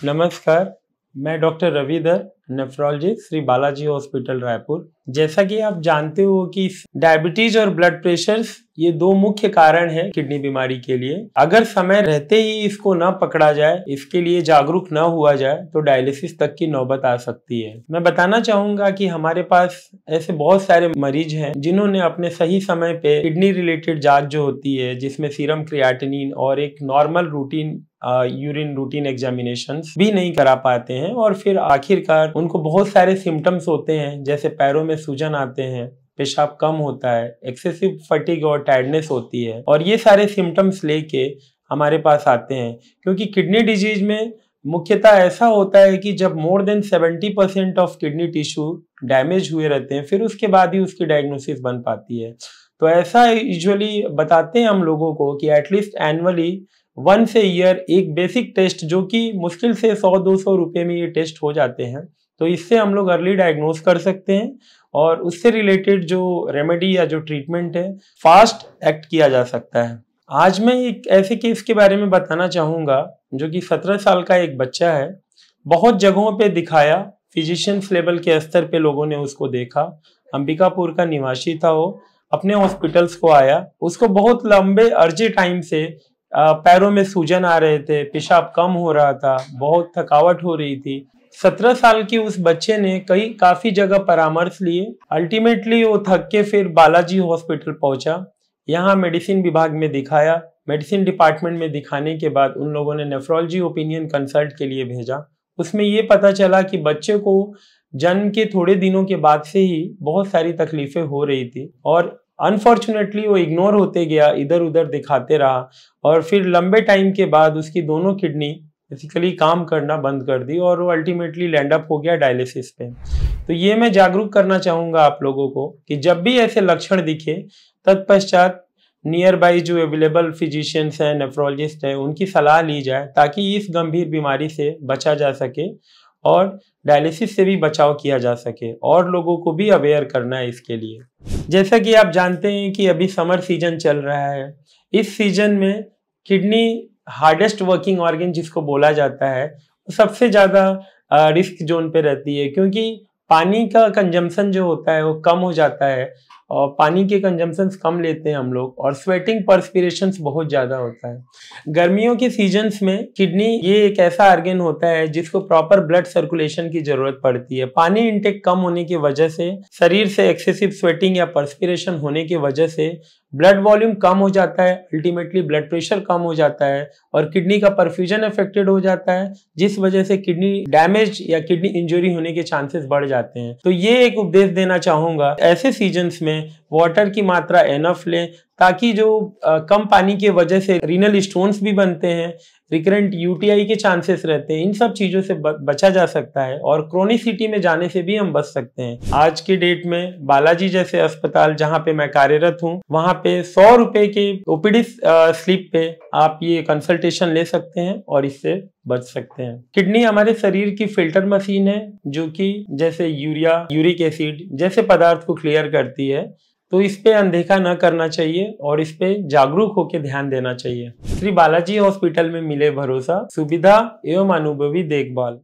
नमस्कार, मैं doctor Ravidhar, nephrologist, Shri Balaji hospital Raipur. जैसा कि आप जानते हो कि डायबिटीज और ब्लड प्रेशर ये दो मुख्य कारण हैं किडनी बीमारी के लिए। अगर समय रहते ही इसको न पकड़ा जाए, इसके लिए जागरूक न हुआ जाए तो डायलिसिस तक की नौबत आ सकती है। मैं बताना चाहूंगा कि हमारे पास ऐसे बहुत सारे मरीज हैं जिन्होंने अपने सही समय पे किडनी रिलेटेड जांच जो होती है, जिसमें सीरम क्रिएटिनिन और एक normal routine urine routine examinations भी नहीं करा पाते हैं और फिर आखिरकार उनको बहुत सारे सिम्टम्स होते हैं, जैसे पैरों में सूजन आते हैं, पेशाब कम होता है, एक्सेसिव फटीग और टायर्डनेस होती है और ये सारे सिम्टम्स लेके हमारे पास आते हैं। क्योंकि किडनी डिजीज में मुख्यतः ऐसा होता है कि जब more than 70% of kidney tissue damage हुए रहते हैं, फिर उसके बाद ही उसकी डायग्नोसिस बन पाती है। तो ऐसा यूजुअली बताते हैं हम लोगों को कि at least annually once a year एक बेसिक टेस्ट, जो कि मुश्किल से 100-200 रुपए में ये टेस्ट हो जाते हैं, तो इससे हम लोग अर्ली डायग्नोस कर सकते हैं और उससे रिलेटेड जो रेमेडी या जो ट्रीटमेंट है फास्ट एक्ट किया जा सकता है। आज मैं एक ऐसे केस के बारे में बताना चाहूँगा जो कि 17 साल का एक बच्चा है। बहुत जगहों पे दिखाया, फिजिशियंस लेवल के स्तर पे लोगों ने उसको देखा। अंबिकापुर का निवासी था वो, अपने हॉस्पिटल्स को आया। उसको बहुत लंबे अर्जे टाइम से पैरों में सूजन आ रहे थे, पेशाब कम हो रहा था, बहुत थकावट हो रही थी। 17 साल की उस बच्चे ने काफी जगह परामर्श लिए। अल्टीमेटली वो थक के फिर बालाजी हॉस्पिटल पहुंचा। यहाँ मेडिसिन विभाग में दिखाया। मेडिसिन डिपार्टमेंट में दिखाने के बाद उन लोगों ने नेफ्रोलॉजी ओपिनियन कंसल्ट के लिए भेजा। उसमें ये पता चला कि बच्चे को जन्म के थोड़े दिनों के बाद से ही बहुत सारी तकलीफें हो रही थी और अनफॉर्चुनेटली वो इग्नोर होते गया, इधर उधर दिखाते रहा और फिर लंबे टाइम के बाद उसकी दोनों किडनी बेसिकली काम करना बंद कर दी और वो अल्टीमेटली लैंड अप हो गया डायलिसिस पे। तो ये मैं जागरूक करना चाहूँगा आप लोगों को कि जब भी ऐसे लक्षण दिखे, तत्पश्चात नियर बाई जो अवेलेबल फिजिशियंस हैं, नेफ्रोलॉजिस्ट हैं, उनकी सलाह ली जाए ताकि इस गंभीर बीमारी से बचा जा सके और डायलिसिस से भी बचाव किया जा सके और लोगों को भी अवेयर करना है इसके लिए। जैसा कि आप जानते हैं कि अभी समर सीजन चल रहा है। इस सीजन में किडनी हार्डेस्ट वर्किंग ऑर्गन जिसको बोला जाता है, वो सबसे ज़्यादा रिस्क जोन पे रहती है, क्योंकि पानी का कंजम्पशन जो होता है वो कम हो जाता है और पानी के कंजम्पशंस कम लेते हैं हम लोग और स्वेटिंग पर्सपिरेशंस बहुत ज़्यादा होता है। गर्मियों के सीजन्स में किडनी ये एक ऐसा ऑर्गन होता है जिसको प्रॉपर ब्लड सर्कुलेशन की जरूरत पड़ती है। पानी इंटेक कम होने की वजह से, शरीर से एक्सेसिव स्वेटिंग या पर्सपिरेशन होने की वजह से ब्लड वॉल्यूम कम हो जाता है, अल्टीमेटली ब्लड प्रेशर कम हो जाता है और किडनी का परफ्यूजन अफेक्टेड हो जाता है, जिस वजह से किडनी डैमेज या किडनी इंजरी होने के चांसेस बढ़ जाते हैं। तो ये एक उपदेश देना चाहूँगा, ऐसे सीजन्स में वाटर की मात्रा एनफ लें ताकि जो कम पानी की वजह से रीनल स्टोन्स भी बनते हैं, रिकरेंट यूटीआई के चांसेस रहते हैं, इन सब चीज़ों से बचा जा सकता है और क्रोनिसिटी में जाने से भी हम बच सकते हैं। आज के डेट में बालाजी जैसे अस्पताल जहाँ पे मैं कार्यरत हूँ, वहाँ पे 100 रुपए के ओपीडी स्लिप पे आप ये कंसल्टेशन ले सकते हैं और इससे बच सकते हैं। किडनी हमारे शरीर की फिल्टर मशीन है जो कि जैसे यूरिया, यूरिक एसिड जैसे पदार्थ को क्लियर करती है, तो इस पे अनदेखा न करना चाहिए और इस पे जागरूक होकर ध्यान देना चाहिए। श्री बालाजी हॉस्पिटल में मिले भरोसा, सुविधा एवं अनुभवी देखभाल।